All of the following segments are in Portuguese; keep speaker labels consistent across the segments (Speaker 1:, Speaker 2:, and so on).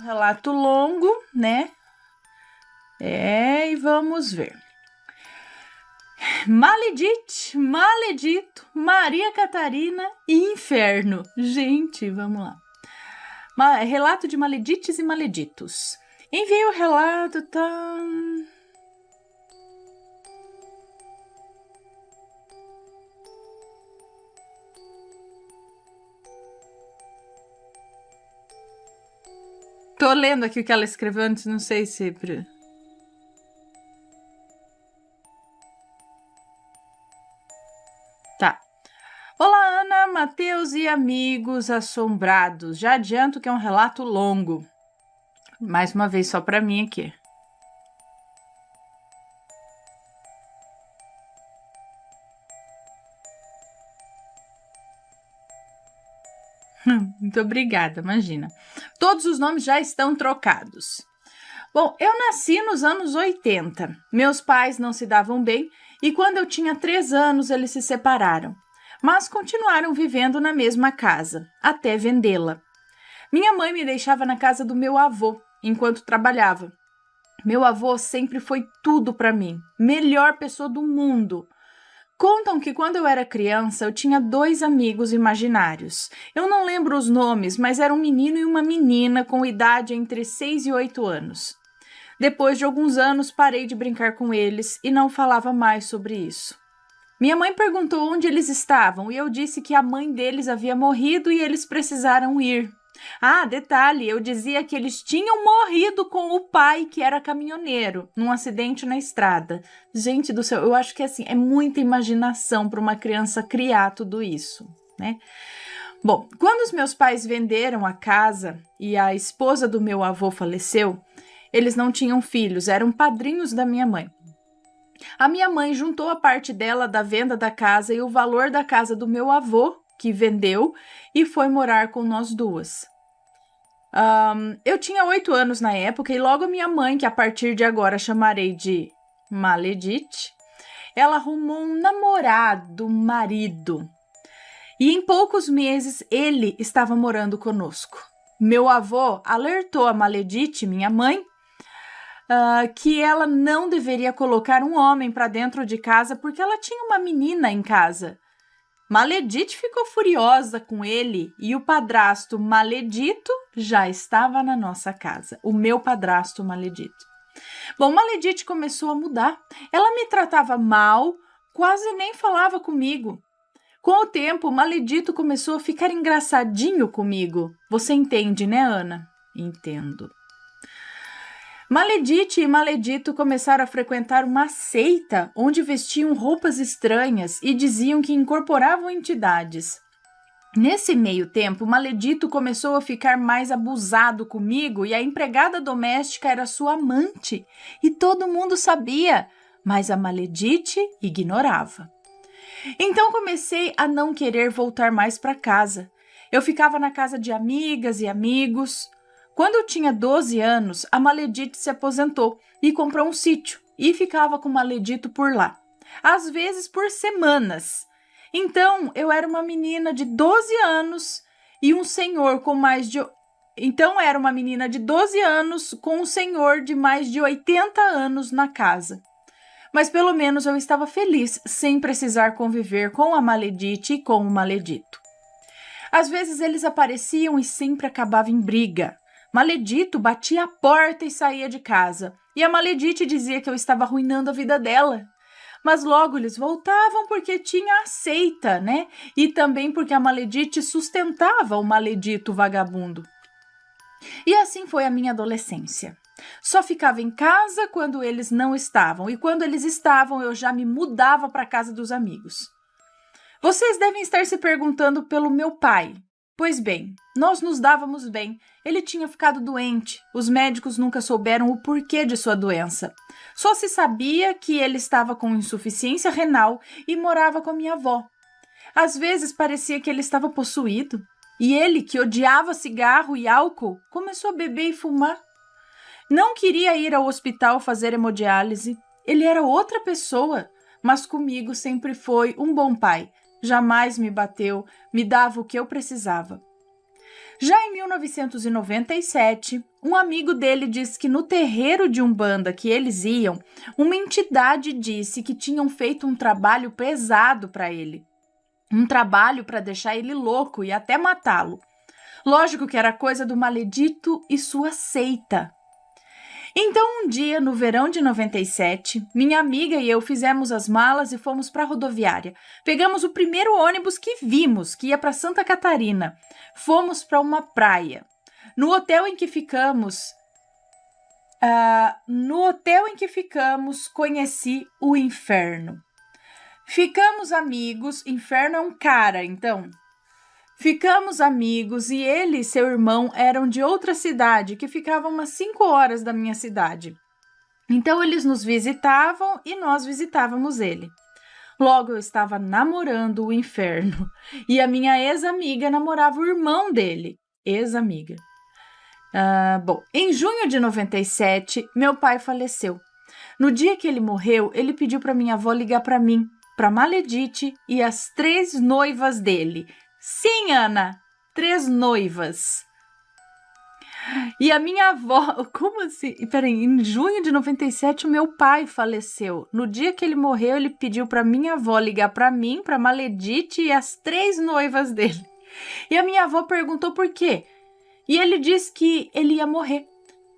Speaker 1: relato longo, né? E vamos ver. Maledite, maledito, Maria Catarina e inferno. Gente, vamos lá. Relato de maledites e maleditos. Enviei o relato, tá... Tô lendo aqui o que ela escreveu antes, não sei se... Tá. Olá, Ana, Matheus e amigos assombrados. Já adianto que é um relato longo. Mais uma vez só pra mim aqui. Muito obrigada, imagina. Todos os nomes já estão trocados. Bom, eu nasci nos anos 80. Meus pais não se davam bem e quando eu tinha 3 anos eles se separaram. Mas continuaram vivendo na mesma casa, até vendê-la. Minha mãe me deixava na casa do meu avô, enquanto trabalhava. Meu avô sempre foi tudo para mim, melhor pessoa do mundo. Contam que quando eu era criança eu tinha 2 amigos imaginários. Eu não lembro os nomes, mas era um menino e uma menina com idade entre 6 e 8 anos. Depois de alguns anos parei de brincar com eles e não falava mais sobre isso. Minha mãe perguntou onde eles estavam e eu disse que a mãe deles havia morrido e eles precisaram ir. Ah, detalhe, eu dizia que eles tinham morrido com o pai, que era caminhoneiro, num acidente na estrada. Gente do céu, eu acho que assim, é muita imaginação para uma criança criar tudo isso, né? Bom, quando os meus pais venderam a casa e a esposa do meu avô faleceu, eles não tinham filhos, eram padrinhos da minha mãe. A minha mãe juntou a parte dela da venda da casa e o valor da casa do meu avô, que vendeu, e foi morar com nós duas. Eu tinha 8 anos na época e logo minha mãe, que a partir de agora chamarei de Maledite, ela arrumou um marido. E em poucos meses ele estava morando conosco. Meu avô alertou a Maledite, minha mãe, que ela não deveria colocar um homem para dentro de casa porque ela tinha uma menina em casa. Maledite ficou furiosa com ele e o padrasto Maledito já estava na nossa casa. O meu padrasto Maledito. Bom, Maledite começou a mudar. Ela me tratava mal, quase nem falava comigo. Com o tempo, Maledito começou a ficar engraçadinho comigo. Você entende, né, Ana? Entendo. Maledite e Maledito começaram a frequentar uma seita onde vestiam roupas estranhas e diziam que incorporavam entidades. Nesse meio tempo, Maledito começou a ficar mais abusado comigo e a empregada doméstica era sua amante e todo mundo sabia, mas a Maledite ignorava. Então comecei a não querer voltar mais para casa. Eu ficava na casa de amigas e amigos. Quando eu tinha 12 anos, a Maledite se aposentou e comprou um sítio e ficava com o Maledito por lá, às vezes por semanas. Então, eu era uma menina de 12 anos e um senhor com mais de... Então, era uma menina de 12 anos com um senhor de mais de 80 anos na casa. Mas pelo menos eu estava feliz sem precisar conviver com a Maledite e com o Maledito. Às vezes eles apareciam e sempre acabava em briga. Maledito batia a porta e saía de casa, e a Maledite dizia que eu estava arruinando a vida dela. Mas logo eles voltavam porque tinha a seita, né? E também porque a Maledite sustentava o Maledito vagabundo. E assim foi a minha adolescência. Só ficava em casa quando eles não estavam, e quando eles estavam eu já me mudava para a casa dos amigos. Vocês devem estar se perguntando pelo meu pai. Pois bem, nós nos dávamos bem. Ele tinha ficado doente. Os médicos nunca souberam o porquê de sua doença. Só se sabia que ele estava com insuficiência renal e morava com a minha avó. Às vezes parecia que ele estava possuído. E ele, que odiava cigarro e álcool, começou a beber e fumar. Não queria ir ao hospital fazer hemodiálise. Ele era outra pessoa, mas comigo sempre foi um bom pai. Jamais me bateu, me dava o que eu precisava. Já em 1997, um amigo dele disse que no terreiro de Umbanda que eles iam, uma entidade disse que tinham feito um trabalho pesado para ele. Um trabalho para deixar ele louco e até matá-lo. Lógico que era coisa do maledito e sua seita. Então, um dia, no verão de 97, minha amiga e eu fizemos as malas e fomos para a rodoviária. Pegamos o primeiro ônibus que vimos, que ia para Santa Catarina. Fomos para uma praia. No hotel em que ficamos, conheci o Inferno. Ficamos amigos. Inferno é um cara, então. Ficamos amigos e ele e seu irmão eram de outra cidade, que ficava umas 5 horas da minha cidade. Então, eles nos visitavam e nós visitávamos ele. Logo, eu estava namorando o Inferno e a minha ex-amiga namorava o irmão dele. Ex-amiga. Em junho de 97, meu pai faleceu. No dia que ele morreu, ele pediu para minha avó ligar para mim, para Maledite e as 3 noivas dele. Sim, Ana, 3 noivas. E a minha avó, como assim? Peraí, em junho de 97 o meu pai faleceu. No dia que ele morreu, ele pediu para minha avó ligar para mim, para Maledite e as 3 noivas dele. E a minha avó perguntou por quê. E ele disse que ele ia morrer.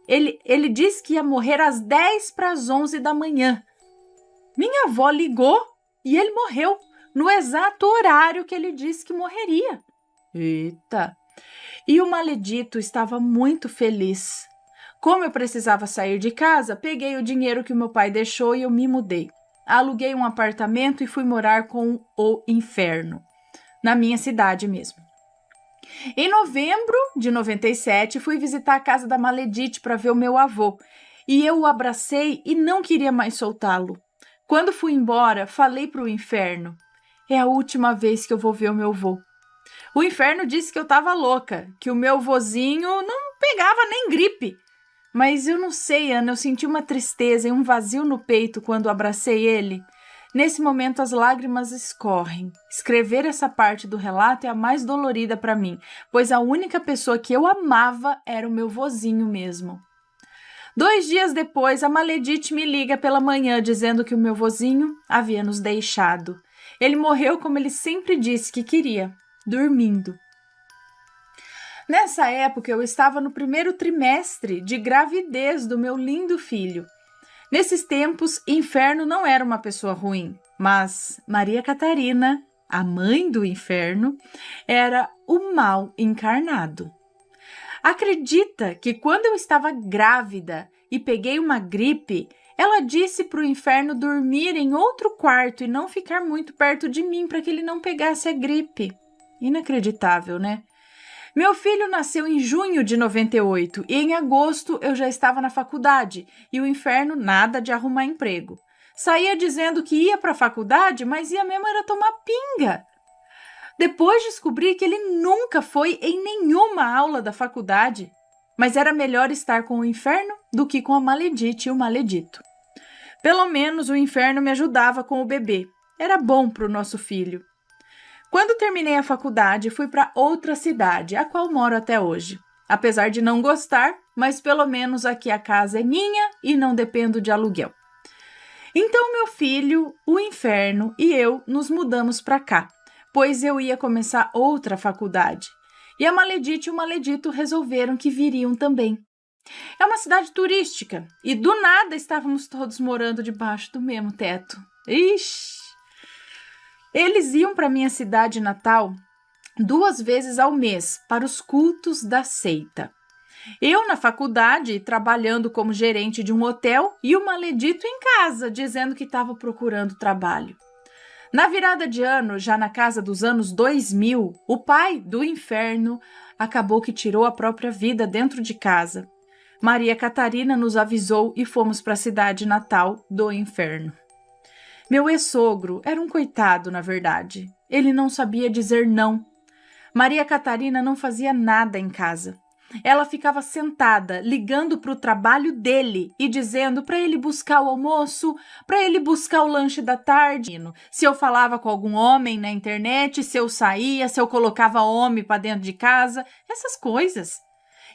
Speaker 1: Ele disse que ia morrer às 10 para as 11 da manhã. Minha avó ligou e ele morreu no exato horário que ele disse que morreria. Eita! E o maledito estava muito feliz. Como eu precisava sair de casa, peguei o dinheiro que o meu pai deixou e eu me mudei. Aluguei um apartamento e fui morar com o Inferno, na minha cidade mesmo. Em novembro de 97, fui visitar a casa da Maledite para ver o meu avô. E eu o abracei e não queria mais soltá-lo. Quando fui embora, falei para o Inferno: é a última vez que eu vou ver o meu vô. O Inferno disse que eu estava louca, que o meu vozinho não pegava nem gripe. Mas eu não sei, Ana, eu senti uma tristeza e um vazio no peito quando abracei ele. Nesse momento as lágrimas escorrem. Escrever essa parte do relato é a mais dolorida para mim, pois a única pessoa que eu amava era o meu vozinho mesmo. 2 dias depois, a Maledite me liga pela manhã dizendo que o meu vozinho havia nos deixado. Ele morreu como ele sempre disse que queria, dormindo. Nessa época, eu estava no 1º trimestre de gravidez do meu lindo filho. Nesses tempos, Inferno não era uma pessoa ruim, mas Maria Catarina, a mãe do Inferno, era o mal encarnado. Acredita que quando eu estava grávida e peguei uma gripe, ela disse para o Inferno dormir em outro quarto e não ficar muito perto de mim para que ele não pegasse a gripe. Inacreditável, né? Meu filho nasceu em junho de 98 e em agosto eu já estava na faculdade e o Inferno nada de arrumar emprego. Saía dizendo que ia para a faculdade, mas ia mesmo era tomar pinga. Depois descobri que ele nunca foi em nenhuma aula da faculdade, mas era melhor estar com o Inferno do que com a Maledite e o maledito. Pelo menos o Inferno me ajudava com o bebê. Era bom para o nosso filho. Quando terminei a faculdade, fui para outra cidade, a qual moro até hoje. Apesar de não gostar, mas pelo menos aqui a casa é minha e não dependo de aluguel. Então meu filho, o Inferno e eu nos mudamos para cá, pois eu ia começar outra faculdade. E a Maledite e o maledito resolveram que viriam também. É uma cidade turística e do nada estávamos todos morando debaixo do mesmo teto. Ixi! Eles iam para minha cidade natal 2 vezes ao mês para os cultos da seita. Eu na faculdade, trabalhando como gerente de um hotel e o maledito em casa, dizendo que estava procurando trabalho. Na virada de ano, já na casa dos anos 2000, o pai do Inferno acabou que tirou a própria vida dentro de casa. Maria Catarina nos avisou e fomos para a cidade natal do Inferno. Meu ex-sogro era um coitado, na verdade. Ele não sabia dizer não. Maria Catarina não fazia nada em casa. ela ficava sentada, ligando para o trabalho dele e dizendo para ele buscar o almoço, para ele buscar o lanche da tarde. Se eu falava com algum homem na internet, se eu saía, se eu colocava homem para dentro de casa, essas coisas.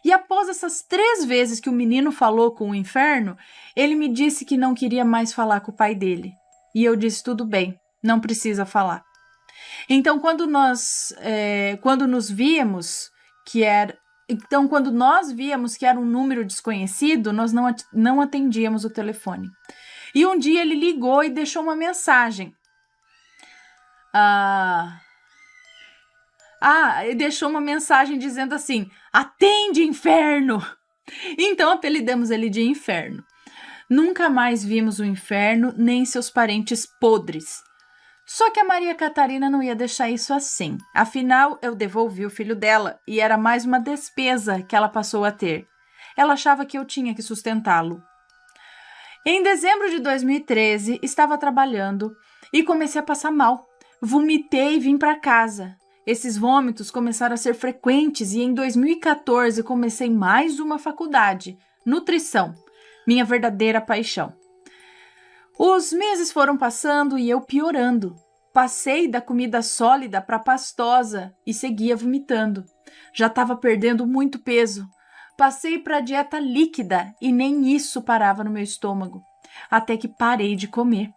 Speaker 1: E após essas 3 vezes que o menino falou com o inferno, ele me disse que não queria mais falar com o pai dele. E eu disse, tudo bem, não precisa falar. Então, quando nós víamos que era um número desconhecido, nós não atendíamos o telefone. E um dia ele ligou e deixou uma mensagem. Ele deixou uma mensagem dizendo assim, atende, inferno! Então apelidamos ele de inferno. Nunca mais vimos o inferno, nem seus parentes podres. Só que a Maria Catarina não ia deixar isso assim. Afinal, eu devolvi o filho dela e era mais uma despesa que ela passou a ter. Ela achava que eu tinha que sustentá-lo. Em dezembro de 2013, estava trabalhando e comecei a passar mal. Vomitei e vim para casa. Esses vômitos começaram a ser frequentes e em 2014 comecei mais uma faculdade, nutrição, minha verdadeira paixão. Os meses foram passando e eu piorando. Passei da comida sólida para pastosa e seguia vomitando. Já estava perdendo muito peso. Passei para a dieta líquida e nem isso parava no meu estômago, até que parei de comer.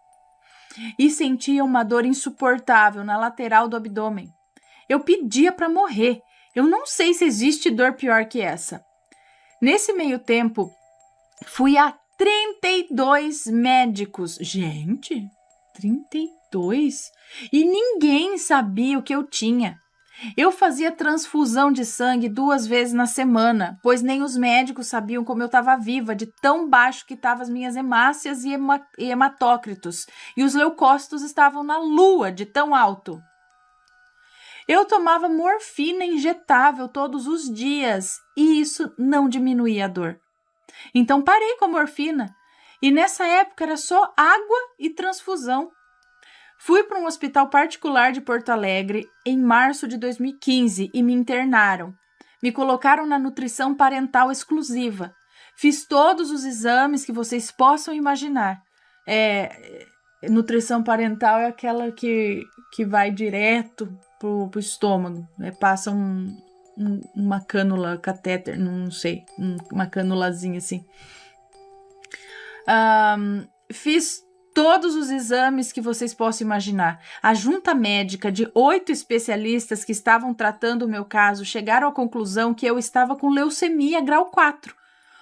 Speaker 1: E sentia uma dor insuportável na lateral do abdômen. Eu pedia para morrer. Eu não sei se existe dor pior que essa. Nesse meio tempo, fui a 32 médicos. Gente, 32? E ninguém sabia o que eu tinha. Eu fazia transfusão de sangue 2 vezes na semana, pois nem os médicos sabiam como eu estava viva, de tão baixo que estavam as minhas hemácias e hematócritos. E os leucócitos estavam na lua, de tão alto. Eu tomava morfina injetável todos os dias e isso não diminuía a dor. Então parei com a morfina e nessa época era só água e transfusão. Fui para um hospital particular de Porto Alegre em março de 2015 e me internaram. Me colocaram na nutrição parental exclusiva. Fiz todos os exames que vocês possam imaginar. Nutrição parental é aquela que vai direto pro estômago, né? Passa uma cânula, catéter, não sei, uma canulazinha assim. Fiz todos os exames que vocês possam imaginar. A junta médica de 8 especialistas que estavam tratando o meu caso chegaram à conclusão que eu estava com leucemia grau 4,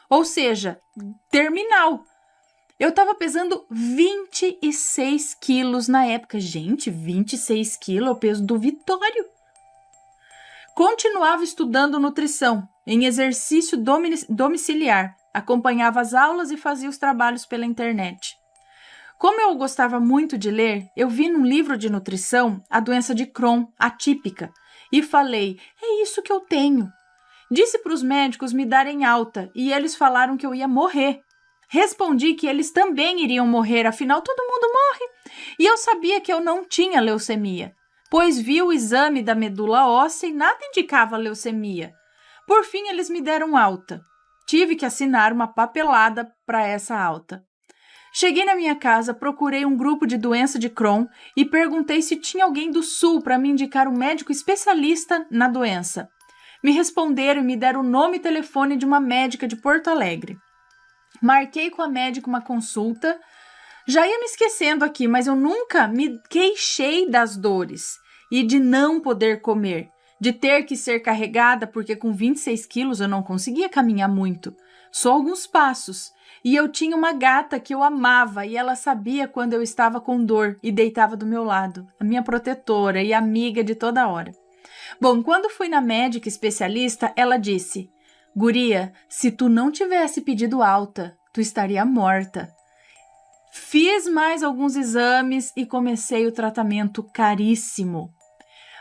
Speaker 1: ou seja, terminal. Eu estava pesando 26 quilos na época. Gente, 26 quilos é o peso do Vitório. Continuava estudando nutrição, em exercício domiciliar. Acompanhava as aulas e fazia os trabalhos pela internet. Como eu gostava muito de ler, eu vi num livro de nutrição a doença de Crohn, atípica, e falei, é isso que eu tenho. Disse para os médicos me darem alta e eles falaram que eu ia morrer. Respondi que eles também iriam morrer, afinal todo mundo morre. E eu sabia que eu não tinha leucemia, pois vi o exame da medula óssea e nada indicava leucemia. Por fim, eles me deram alta. Tive que assinar uma papelada para essa alta. Cheguei na minha casa, procurei um grupo de doença de Crohn e perguntei se tinha alguém do Sul para me indicar um médico especialista na doença. Me responderam e me deram o nome e telefone de uma médica de Porto Alegre. Marquei com a médica uma consulta. Já ia me esquecendo aqui, mas eu nunca me queixei das dores e de não poder comer, de ter que ser carregada, porque com 26 quilos eu não conseguia caminhar muito, só alguns passos. E eu tinha uma gata que eu amava e ela sabia quando eu estava com dor e deitava do meu lado, a minha protetora e amiga de toda hora. Bom, quando fui na médica especialista, ela disse: Guria, se tu não tivesse pedido alta, tu estaria morta. Fiz mais alguns exames e comecei o tratamento caríssimo.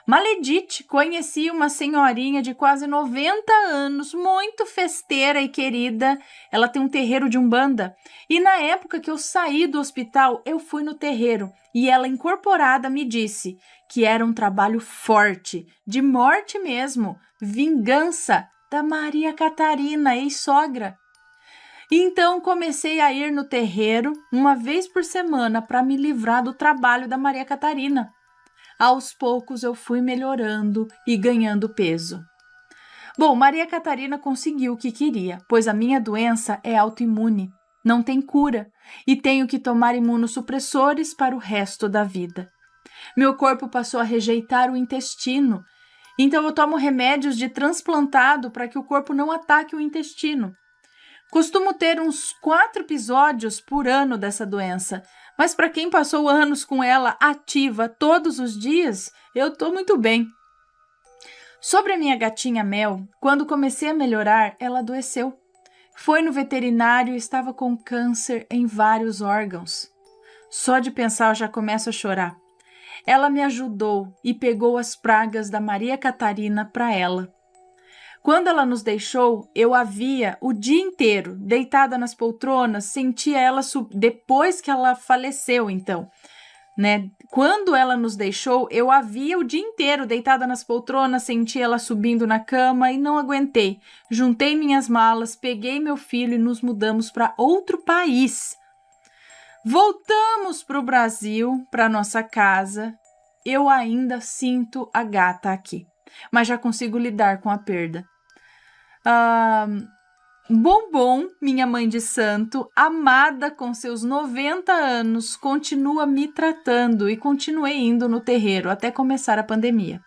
Speaker 1: Maledite, conheci uma senhorinha de quase 90 anos, muito festeira e querida. Ela tem um terreiro de umbanda. E na época que eu saí do hospital, eu fui no terreiro. E ela, incorporada, me disse que era um trabalho forte, de morte mesmo, vingança, da Maria Catarina, ex-sogra. Então comecei a ir no terreiro uma vez por semana para me livrar do trabalho da Maria Catarina. Aos poucos eu fui melhorando e ganhando peso. Bom, Maria Catarina conseguiu o que queria, pois a minha doença é autoimune, não tem cura e tenho que tomar imunossupressores para o resto da vida. Meu corpo passou a rejeitar o intestino, então eu tomo remédios de transplantado para que o corpo não ataque o intestino. Costumo ter uns 4 episódios por ano dessa doença, mas para quem passou anos com ela ativa todos os dias, eu estou muito bem. Sobre a minha gatinha Mel, quando comecei a melhorar, ela adoeceu. Foi no veterinário e estava com câncer em vários órgãos. Só de pensar eu já começo a chorar. Ela me ajudou e pegou as pragas da Maria Catarina para ela. Quando ela nos deixou, eu a via o dia inteiro, deitada nas poltronas, sentia ela depois que ela faleceu, então, né? Quando ela nos deixou, eu a via o dia inteiro, deitada nas poltronas, sentia ela subindo na cama e não aguentei. Juntei minhas malas, peguei meu filho e nos mudamos para outro país. Voltamos para o Brasil, para nossa casa. Eu ainda sinto a gata aqui, mas já consigo lidar com a perda. Bombom, minha mãe de santo, amada com seus 90 anos, continua me tratando e continuei indo no terreiro até começar a pandemia.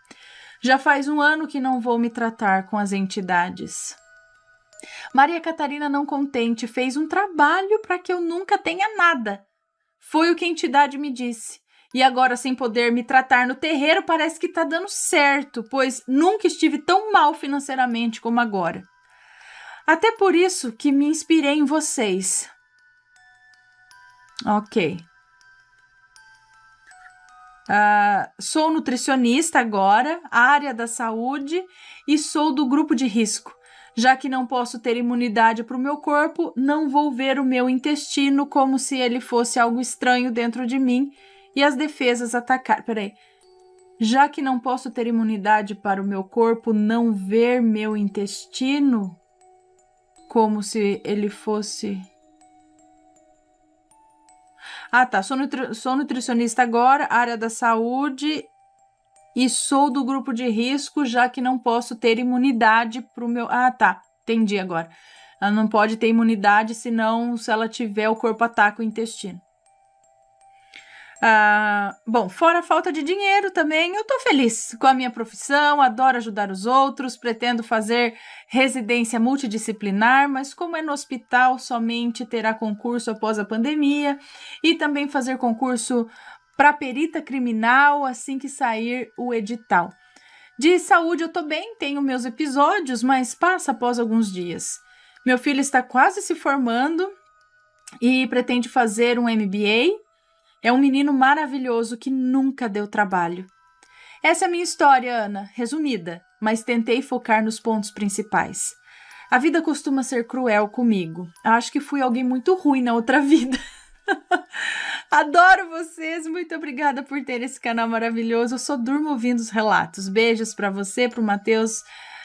Speaker 1: Já faz 1 ano que não vou me tratar com as entidades. Maria Catarina, não contente, fez um trabalho para que eu nunca tenha nada. Foi o que a entidade me disse. E agora, sem poder me tratar no terreiro, parece que está dando certo, pois nunca estive tão mal financeiramente como agora. Até por isso que me inspirei em vocês. Ok. Sou nutricionista agora, área da saúde, e sou do grupo de risco. Já que não posso ter imunidade para o meu corpo, não vou ver o meu intestino como se ele fosse algo estranho dentro de mim e as defesas atacar. Já que não posso ter imunidade para o meu corpo, não ver meu intestino como se ele fosse... Sou nutricionista agora, área da saúde, e sou do grupo de risco, já que não posso ter imunidade para o meu... Entendi agora. Ela não pode ter imunidade, senão, se ela tiver, o corpo ataca o intestino. Bom, fora a falta de dinheiro também, eu tô feliz com a minha profissão, adoro ajudar os outros, pretendo fazer residência multidisciplinar, mas como é no hospital, somente terá concurso após a pandemia e também fazer concurso para perita criminal assim que sair o edital. De saúde eu tô bem, tenho meus episódios, mas passa após alguns dias. Meu filho está quase se formando e pretende fazer um MBA. É um menino maravilhoso que nunca deu trabalho. Essa é a minha história, Ana, resumida, mas tentei focar nos pontos principais. A vida costuma ser cruel comigo. Acho que fui alguém muito ruim na outra vida. Adoro vocês, muito obrigada por ter esse canal maravilhoso. Eu só durmo ouvindo os relatos. Beijos para você, para o Matheus,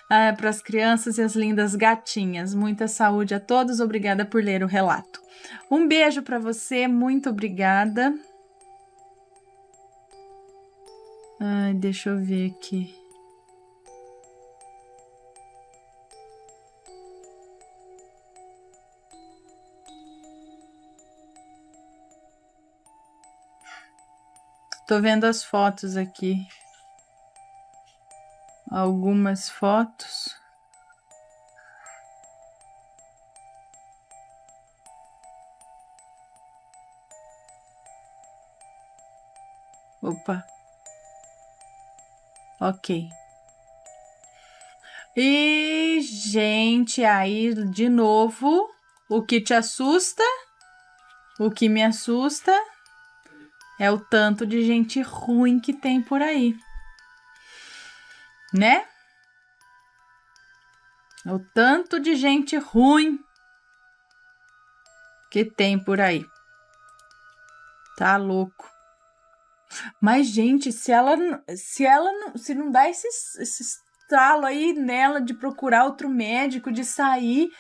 Speaker 1: para as crianças e as lindas gatinhas. Muita saúde a todos, obrigada por ler o relato. Um beijo para você, muito obrigada. Deixa eu ver aqui. Tô vendo as fotos aqui. Algumas fotos. Opa. Ok. E, gente, aí de novo, o que te assusta, o que me assusta é o tanto de gente ruim que tem por aí, né? É o tanto de gente ruim que tem por aí. Tá louco. Mas, gente, se não dá esses talo aí nela de procurar outro médico, de sair.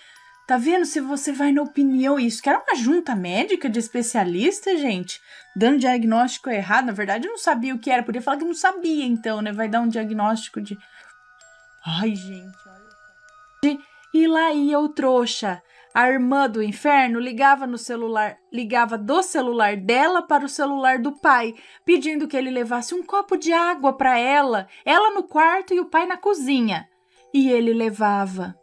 Speaker 1: Tá vendo? Se você vai na opinião, isso que era uma junta médica de especialistas, gente, dando diagnóstico errado. Na verdade, eu não sabia o que era, podia falar que não sabia, então, né? Vai dar um diagnóstico de... Ai, gente, olha. E lá ia o trouxa. A irmã do inferno ligava do celular dela para o celular do pai, pedindo que ele levasse um copo de água para ela no quarto e o pai na cozinha. E ele levava.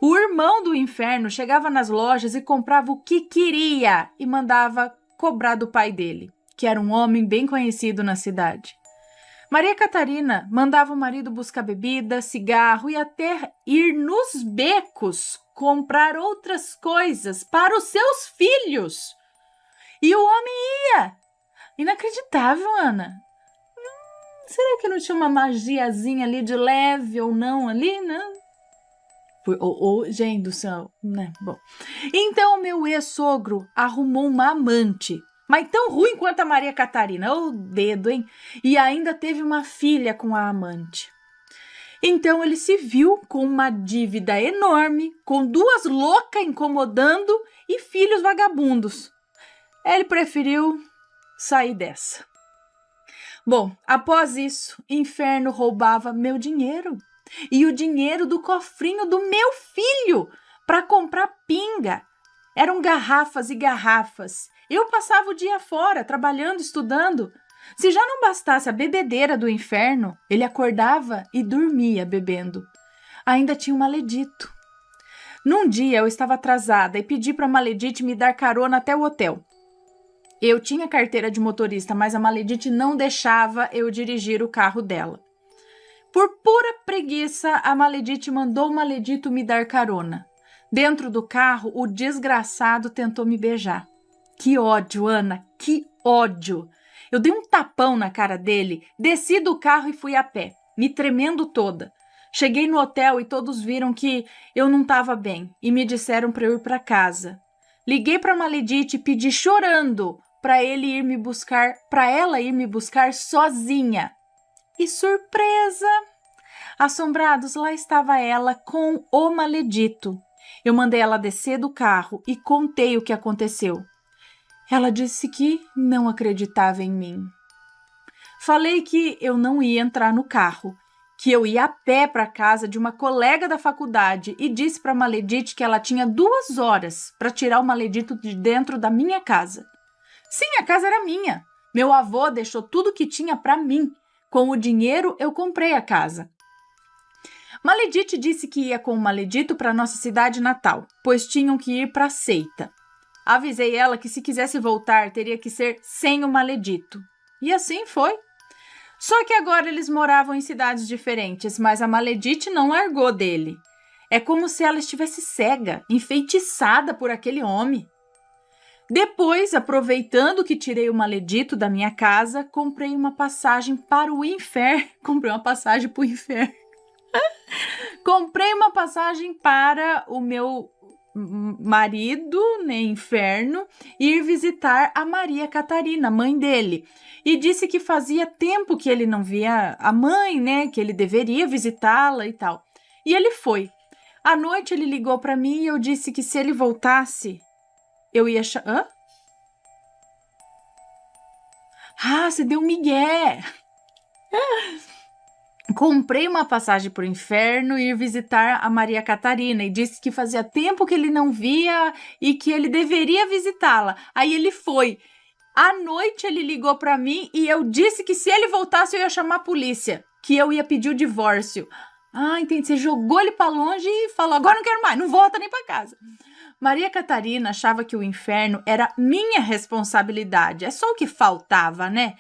Speaker 1: O irmão do inferno chegava nas lojas e comprava o que queria e mandava cobrar do pai dele, que era um homem bem conhecido na cidade. Maria Catarina mandava o marido buscar bebida, cigarro e até ir nos becos comprar outras coisas para os seus filhos. E o homem ia. Inacreditável, Ana. Será que não tinha uma magiazinha ali de leve ou não ali, né? Gente do céu, né? Bom. Então, meu ex-sogro arrumou uma amante, mas tão ruim quanto a Maria Catarina. Ô, dedo, hein? E ainda teve uma filha com a amante. Então, ele se viu com uma dívida enorme, com 2 loucas incomodando e filhos vagabundos. Ele preferiu sair dessa. Bom, após isso, inferno roubava meu dinheiro e o dinheiro do cofrinho do meu filho para comprar pinga. Eram garrafas e garrafas. Eu passava o dia fora, trabalhando, estudando. Se já não bastasse a bebedeira do inferno, ele acordava e dormia bebendo. Ainda tinha o maledito. Num dia eu estava atrasada e pedi para a maledite me dar carona até o hotel. Eu tinha carteira de motorista, mas a maledite não deixava eu dirigir o carro dela. Por pura preguiça, a maledite mandou o maledito me dar carona. Dentro do carro, o desgraçado tentou me beijar. Que ódio, Ana, que ódio! Eu dei um tapão na cara dele, desci do carro e fui a pé, me tremendo toda. Cheguei no hotel e todos viram que eu não estava bem e me disseram para eu ir para casa. Liguei para a maledite e pedi chorando para ela ir me buscar sozinha. E surpresa! Assombrados, lá estava ela com o maledito. Eu mandei ela descer do carro e contei o que aconteceu. Ela disse que não acreditava em mim. Falei que eu não ia entrar no carro, que eu ia a pé para a casa de uma colega da faculdade e disse para a maledite que ela tinha 2 horas para tirar o maledito de dentro da minha casa. Sim, a casa era minha. Meu avô deixou tudo que tinha para mim. Com o dinheiro, eu comprei a casa. Maledite disse que ia com o maledito para nossa cidade natal, pois tinham que ir para a seita. Avisei ela que se quisesse voltar, teria que ser sem o maledito. E assim foi. Só que agora eles moravam em cidades diferentes, mas a maledite não largou dele. É como se ela estivesse cega, enfeitiçada por aquele homem. Depois, aproveitando que tirei o maledito da minha casa, comprei uma passagem para o inferno. Comprei uma passagem para o inferno. Comprei uma passagem para o meu marido, né, inferno, ir visitar a Maria Catarina, mãe dele. E disse que fazia tempo que ele não via a mãe, né, que ele deveria visitá-la e tal. E ele foi. À noite ele ligou para mim e eu disse que se ele voltasse, eu ia... Hã? Ah, você deu um migué! Comprei uma passagem para o inferno e ir visitar a Maria Catarina e disse que fazia tempo que ele não via e que ele deveria visitá-la. Aí ele foi. À noite ele ligou para mim e eu disse que se ele voltasse eu ia chamar a polícia, que eu ia pedir o divórcio. Ah, entendi. Você jogou ele para longe e falou, agora não quero mais, não volta nem para casa. Maria Catarina achava que o inferno era minha responsabilidade. É só o que faltava, né?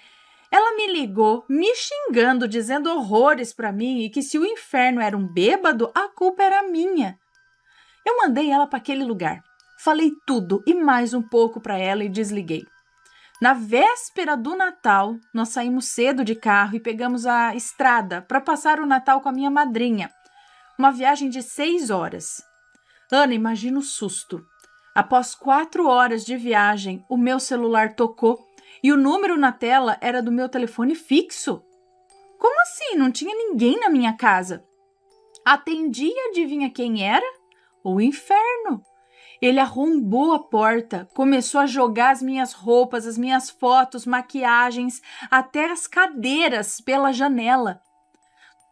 Speaker 1: Ela me ligou, me xingando, dizendo horrores para mim e que se o inferno era um bêbado, a culpa era minha. Eu mandei ela para aquele lugar. Falei tudo e mais um pouco para ela e desliguei. Na véspera do Natal, nós saímos cedo de carro e pegamos a estrada para passar o Natal com a minha madrinha. Uma viagem de 6 horas. Ana, imagina o susto. Após 4 horas de viagem, o meu celular tocou e o número na tela era do meu telefone fixo. Como assim? Não tinha ninguém na minha casa. Atendi e adivinha quem era? O inferno. Ele arrombou a porta, começou a jogar as minhas roupas, as minhas fotos, maquiagens, até as cadeiras pela janela.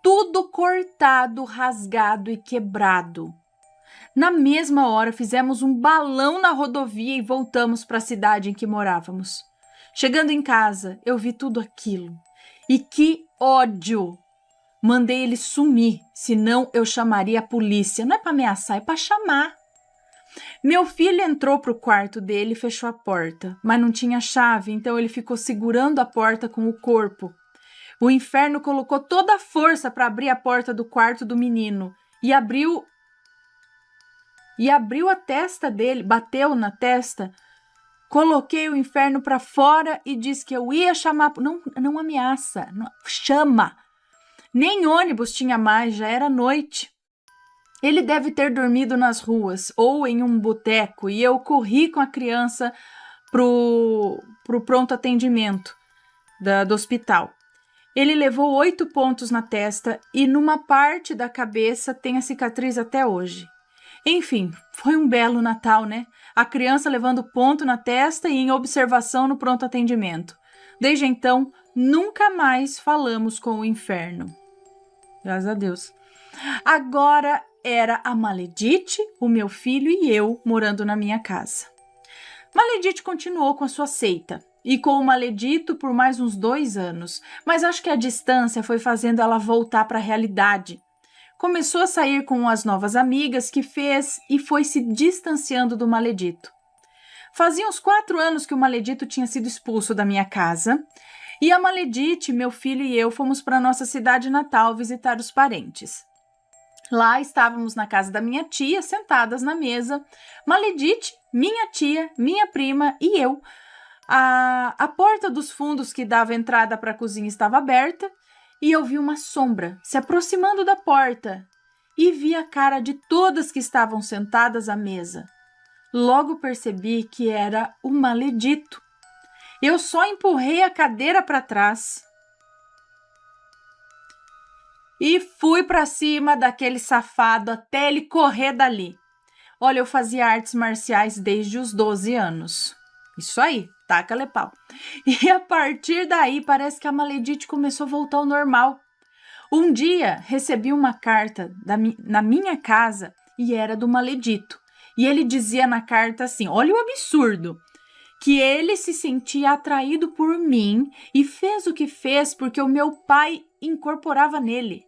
Speaker 1: Tudo cortado, rasgado e quebrado. Na mesma hora, fizemos um balão na rodovia e voltamos para a cidade em que morávamos. Chegando em casa, eu vi tudo aquilo. E que ódio! Mandei ele sumir, senão eu chamaria a polícia. Não é para ameaçar, é para chamar. Meu filho entrou para o quarto dele e fechou a porta, mas não tinha chave, então ele ficou segurando a porta com o corpo. O inferno colocou toda a força para abrir a porta do quarto do menino e abriu a testa dele, bateu na testa. Coloquei o inferno para fora e disse que eu ia chamar. Não ameaça, não, chama. Nem ônibus tinha mais, já era noite. Ele deve ter dormido nas ruas ou em um boteco e eu corri com a criança pro pronto atendimento do hospital. Ele levou 8 pontos na testa e numa parte da cabeça tem a cicatriz até hoje. Enfim, foi um belo Natal, né? A criança levando ponto na testa e em observação no pronto atendimento. Desde então, nunca mais falamos com o inferno. Graças a Deus. Agora era a Maledite, o meu filho e eu morando na minha casa. Maledite continuou com a sua seita e com o Maledito por mais uns 2 anos, mas acho que a distância foi fazendo ela voltar para a realidade. Começou a sair com as novas amigas que fez e foi se distanciando do Maledito. Fazia uns 4 anos que o Maledito tinha sido expulso da minha casa e a Maledite, meu filho e eu fomos para nossa cidade natal visitar os parentes. Lá estávamos na casa da minha tia, sentadas na mesa, Maledite, minha tia, minha prima e eu. A porta dos fundos que dava entrada para a cozinha estava aberta e eu vi uma sombra se aproximando da porta e vi a cara de todas que estavam sentadas à mesa. Logo percebi que era o Maledito. Eu só empurrei a cadeira para trás e fui para cima daquele safado até ele correr dali. Olha, eu fazia artes marciais desde os 12 anos. Isso aí, taca-lhe pau. E a partir daí parece que a Maledite começou a voltar ao normal. Um dia recebi uma carta na minha casa e era do Maledito. E ele dizia na carta assim, olha o absurdo, que ele se sentia atraído por mim e fez o que fez porque o meu pai incorporava nele.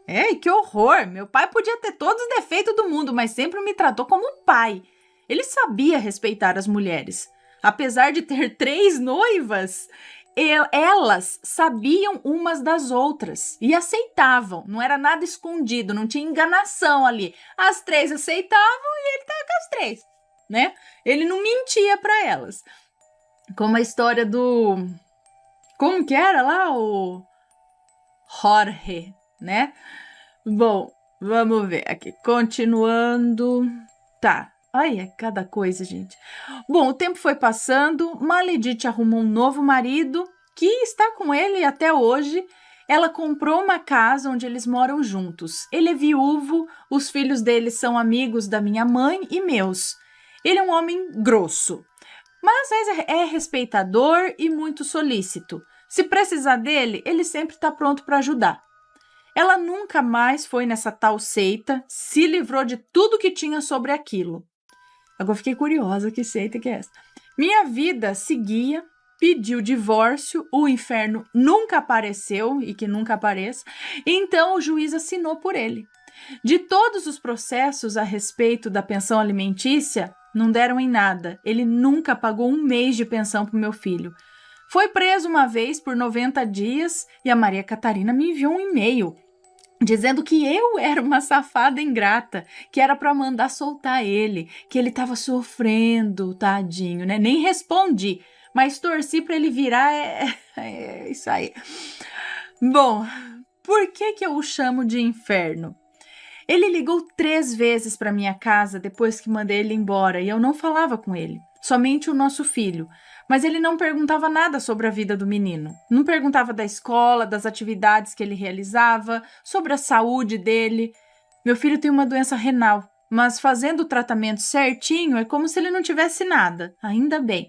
Speaker 1: Ei, que horror! Meu pai podia ter todos os defeitos do mundo, mas sempre me tratou como um pai. Ele sabia respeitar as mulheres. Apesar de ter 3 noivas, elas sabiam umas das outras e aceitavam. Não era nada escondido, não tinha enganação ali. As 3 aceitavam e ele estava com as 3, né? Ele não mentia para elas. Como a história do... Como que era lá? O Jorge, né? Bom, vamos ver aqui. Continuando. Tá. Ai, é cada coisa, gente. Bom, o tempo foi passando. Maledite arrumou um novo marido que está com ele até hoje. Ela comprou uma casa onde eles moram juntos. Ele é viúvo, os filhos dele são amigos da minha mãe e meus. Ele é um homem grosso, mas é respeitador e muito solícito. Se precisar dele, ele sempre está pronto para ajudar. Ela nunca mais foi nessa tal seita, se livrou de tudo que tinha sobre aquilo. Agora fiquei curiosa, que seita que é essa? Minha vida seguia, pediu divórcio, o inferno nunca apareceu e que nunca apareça, então o juiz assinou por ele. De todos os processos a respeito da pensão alimentícia, não deram em nada. Ele nunca pagou 1 mês de pensão para o meu filho. Foi preso uma vez por 90 dias e a Maria Catarina me enviou um e-mail dizendo que eu era uma safada ingrata, que era para mandar soltar ele, que ele estava sofrendo, tadinho, né? Nem respondi, mas torci para ele virar, é isso aí. Bom, por que eu o chamo de inferno? Ele ligou 3 vezes para minha casa depois que mandei ele embora e eu não falava com ele, somente o nosso filho. Mas ele não perguntava nada sobre a vida do menino. Não perguntava da escola, das atividades que ele realizava, sobre a saúde dele. Meu filho tem uma doença renal, mas fazendo o tratamento certinho é como se ele não tivesse nada. Ainda bem.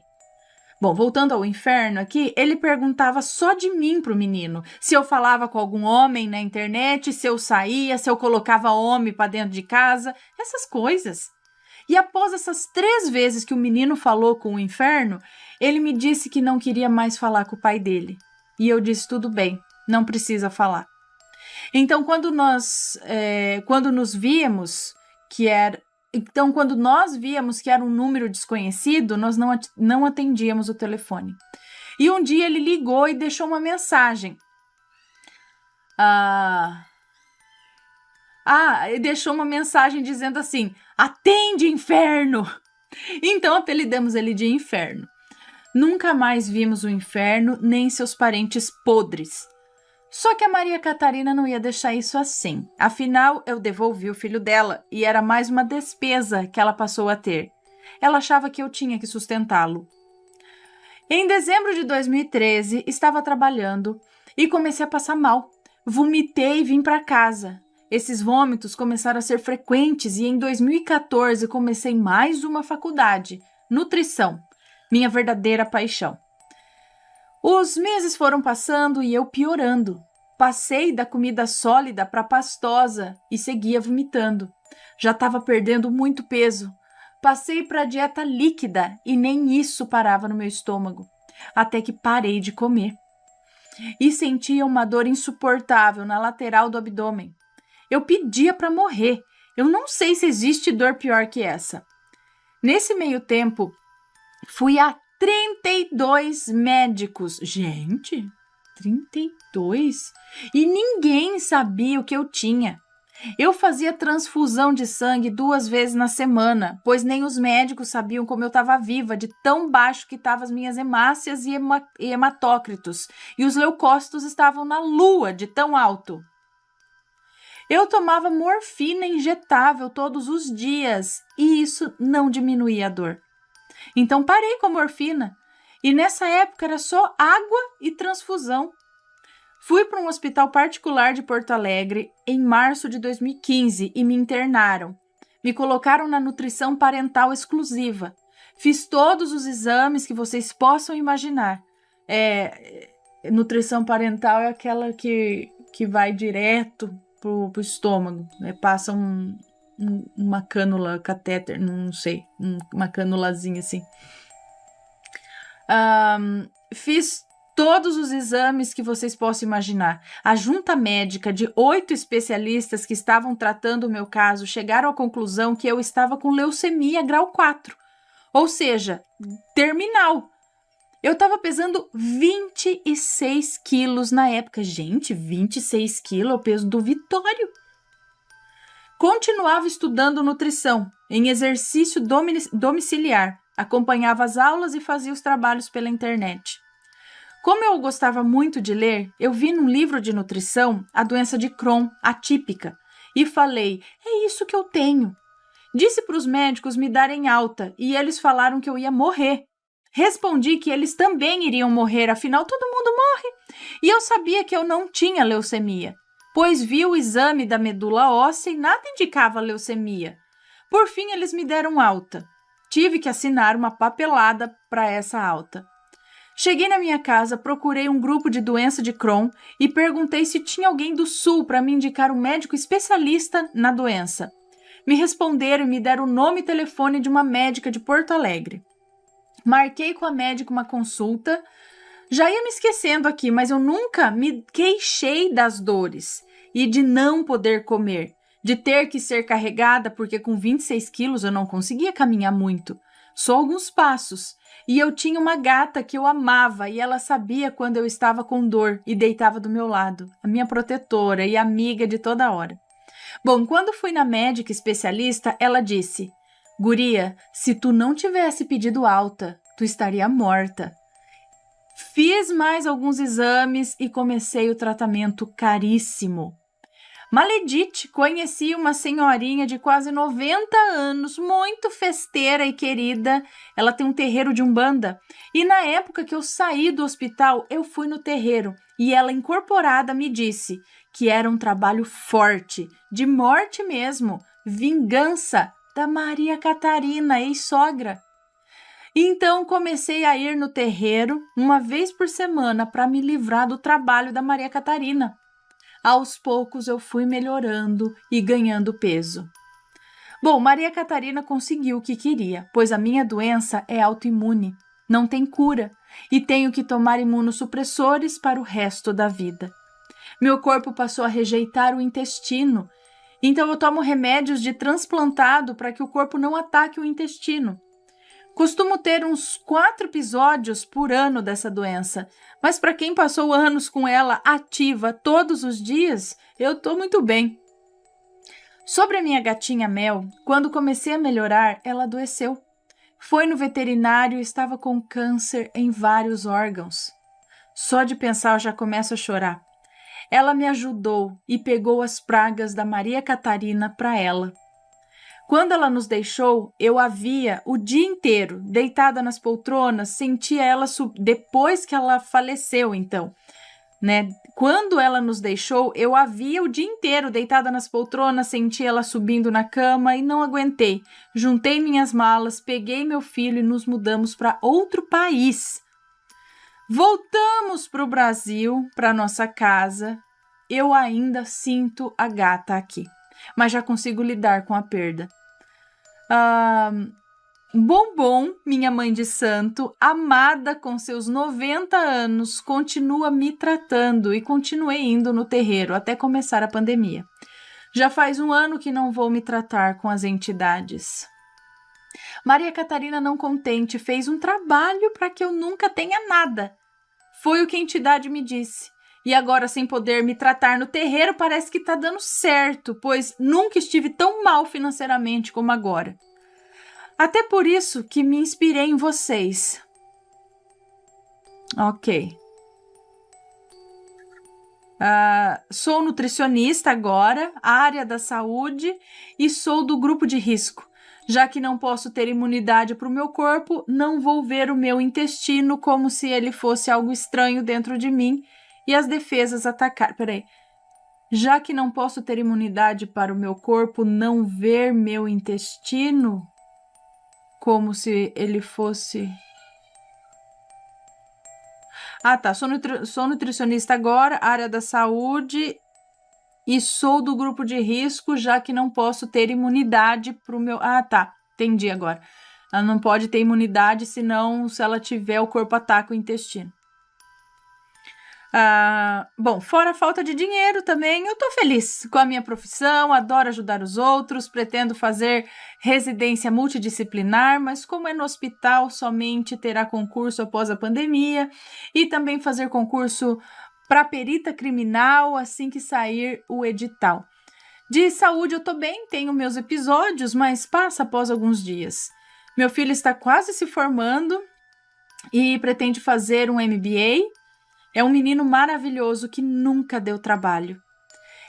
Speaker 1: Bom, voltando ao inferno aqui, ele perguntava só de mim pro menino. Se eu falava com algum homem na internet, se eu saía, se eu colocava homem para dentro de casa, essas coisas. E após essas 3 vezes que o menino falou com o inferno, ele me disse que não queria mais falar com o pai dele. E eu disse, tudo bem, não precisa falar. Então, quando nós víamos que era um número desconhecido, nós não atendíamos o telefone. E um dia ele ligou e deixou uma mensagem. Ele deixou uma mensagem dizendo assim, atende, inferno! Então apelidamos ele de inferno. Nunca mais vimos o inferno, nem seus parentes podres. Só que a Maria Catarina não ia deixar isso assim. Afinal, eu devolvi o filho dela e era mais uma despesa que ela passou a ter. Ela achava que eu tinha que sustentá-lo. Em dezembro de 2013, estava trabalhando e comecei a passar mal. Vomitei e vim para casa. Esses vômitos começaram a ser frequentes e em 2014 comecei mais uma faculdade, nutrição, minha verdadeira paixão. Os meses foram passando e eu piorando. Passei da comida sólida para pastosa e seguia vomitando. Já estava perdendo muito peso. Passei para a dieta líquida e nem isso parava no meu estômago. Até que parei de comer. E sentia uma dor insuportável na lateral do abdômen. Eu pedia para morrer. Eu não sei se existe dor pior que essa. Nesse meio tempo, fui a 32 médicos. Gente, 32? E ninguém sabia o que eu tinha. Eu fazia transfusão de sangue 2 vezes na semana, pois nem os médicos sabiam como eu estava viva, de tão baixo que estavam as minhas hemácias e hematócritos, e os leucócitos estavam na lua de tão alto. Eu tomava morfina injetável todos os dias, e isso não diminuía a dor. Então parei com a morfina, e nessa época era só água e transfusão. Fui para um hospital particular de Porto Alegre em março de 2015 e me internaram. Me colocaram na nutrição parental exclusiva. Fiz todos os exames que vocês possam imaginar. Nutrição parental é aquela que vai direto pro estômago. Passa uma cânula, catéter, não sei, uma cânulazinha assim. Fiz todos os exames que vocês possam imaginar. A junta médica de 8 especialistas que estavam tratando o meu caso chegaram à conclusão que eu estava com leucemia grau 4, ou seja, terminal. Eu estava pesando 26 quilos na época. Gente, 26 quilos é o peso do Vitório. Continuava estudando nutrição, em exercício domiciliar, acompanhava as aulas e fazia os trabalhos pela internet. Como eu gostava muito de ler, eu vi num livro de nutrição a doença de Crohn, atípica, e falei, é isso que eu tenho. Disse para os médicos me darem alta e eles falaram que eu ia morrer. Respondi que eles também iriam morrer, afinal todo mundo morre. E eu sabia que eu não tinha leucemia, pois vi o exame da medula óssea e nada indicava leucemia. Por fim, eles me deram alta. Tive que assinar uma papelada para essa alta. Cheguei na minha casa, procurei um grupo de doença de Crohn e perguntei se tinha alguém do Sul para me indicar um médico especialista na doença. Me responderam e me deram o nome e telefone de uma médica de Porto Alegre. Marquei com a médica uma consulta. Já ia me esquecendo aqui, mas eu nunca me queixei das dores e de não poder comer, de ter que ser carregada porque com 26 quilos eu não conseguia caminhar muito, só alguns passos. E eu tinha uma gata que eu amava e ela sabia quando eu estava com dor e deitava do meu lado, a minha protetora e amiga de toda hora. Bom, quando fui na médica especialista, ela disse, guria, se tu não tivesse pedido alta, tu estaria morta. Fiz mais alguns exames e comecei o tratamento caríssimo. Maledite, conheci uma senhorinha de quase 90 anos, muito festeira e querida. Ela tem um terreiro de umbanda. E na época que eu saí do hospital, eu fui no terreiro. E ela, incorporada, me disse que era um trabalho forte, de morte mesmo, vingança da Maria Catarina, ex-sogra. Então comecei a ir no terreiro uma vez por semana para me livrar do trabalho da Maria Catarina. Aos poucos eu fui melhorando e ganhando peso. Bom, Maria Catarina conseguiu o que queria, pois a minha doença é autoimune, não tem cura e tenho que tomar imunossupressores para o resto da vida. Meu corpo passou a rejeitar o intestino, então eu tomo remédios de transplantado para que o corpo não ataque o intestino. Costumo ter uns 4 episódios por ano dessa doença, mas para quem passou anos com ela ativa todos os dias, eu estou muito bem. Sobre a minha gatinha Mel, quando comecei a melhorar, ela adoeceu. Foi no veterinário e estava com câncer em vários órgãos. Só de pensar eu já começo a chorar. Ela me ajudou e pegou as pragas da Maria Catarina para ela. Quando ela nos deixou, eu a via o dia inteiro, deitada nas poltronas, sentia ela depois que ela faleceu, então, né? Quando ela nos deixou, eu a via o dia inteiro, deitada nas poltronas, sentia ela subindo na cama e não aguentei. Juntei minhas malas, peguei meu filho e nos mudamos para outro país. Voltamos para o Brasil, para nossa casa. Eu ainda sinto a gata aqui, mas já consigo lidar com a perda. Bombom, minha mãe de santo, amada com seus 90 anos, continua me tratando e continuei indo no terreiro até começar a pandemia. Já faz 1 ano que não vou me tratar com as entidades. Maria Catarina, não contente, fez um trabalho para que eu nunca tenha nada. Foi o que a entidade me disse. E agora, sem poder me tratar no terreiro, parece que está dando certo, pois nunca estive tão mal financeiramente como agora. Até por isso que me inspirei em vocês. Ok. Sou nutricionista agora, área da saúde, e sou do grupo de risco. Já que não posso ter imunidade para o meu corpo, não vou ver o meu intestino como se ele fosse algo estranho dentro de mim e as defesas atacar. Peraí. Já que não posso ter imunidade para o meu corpo, não ver meu intestino como se ele fosse... tá. Sou nutricionista agora, área da saúde, e sou do grupo de risco, já que não posso ter imunidade para o meu... tá. Entendi agora. Ela não pode ter imunidade, senão, se ela tiver, o corpo ataca o intestino. Bom, fora a falta de dinheiro também, eu tô feliz com a minha profissão, adoro ajudar os outros, pretendo fazer residência multidisciplinar, mas como é no hospital, somente terá concurso após a pandemia e também fazer concurso para perita criminal assim que sair o edital. De saúde eu tô bem, tenho meus episódios, mas passa após alguns dias. Meu filho está quase se formando e pretende fazer um MBA. É um menino maravilhoso que nunca deu trabalho.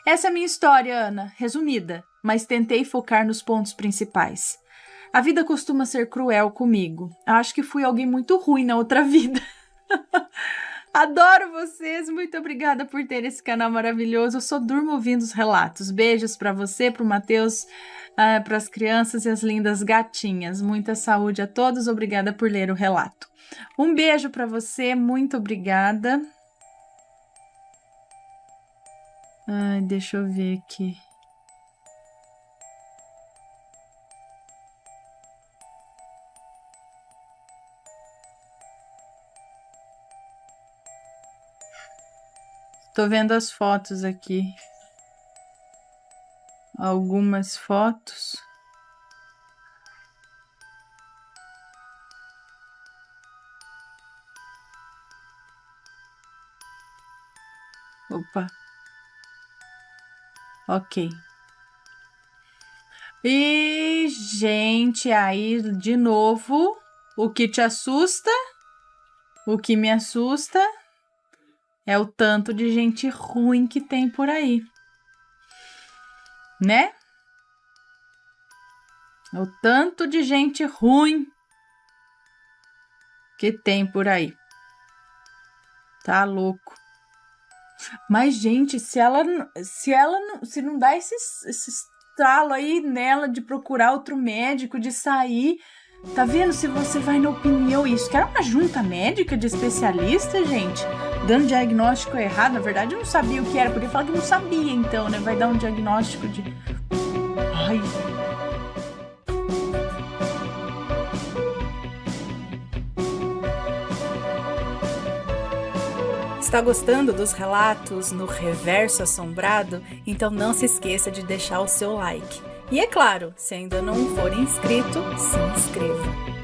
Speaker 1: Essa é a minha história, Ana, resumida, mas tentei focar nos pontos principais. A vida costuma ser cruel comigo. Acho que fui alguém muito ruim na outra vida. Adoro vocês, muito obrigada por ter esse canal maravilhoso. Eu só durmo ouvindo os relatos. Beijos para você, para o Matheus, para as crianças e as lindas gatinhas. Muita saúde a todos, obrigada por ler o relato. Um beijo para você, muito obrigada. Deixa eu ver aqui. Tô vendo as fotos aqui. Algumas fotos. Opa. Ok. E, gente, aí de novo, o que te assusta, o que me assusta é o tanto de gente ruim que tem por aí. né? O tanto de gente ruim que tem por aí. Tá louco. Mas, gente, se não dá esse estralo aí nela de procurar outro médico, de sair, tá vendo? Se você vai na opinião, isso que era uma junta médica de especialistas, gente, dando diagnóstico errado. Na verdade, eu não sabia o que era, podia falar que não sabia, então, né? Vai dar um diagnóstico de... Ai... Está gostando dos relatos no Reverso Assombrado? Então não se esqueça de deixar o seu like. E é claro, se ainda não for inscrito, se inscreva.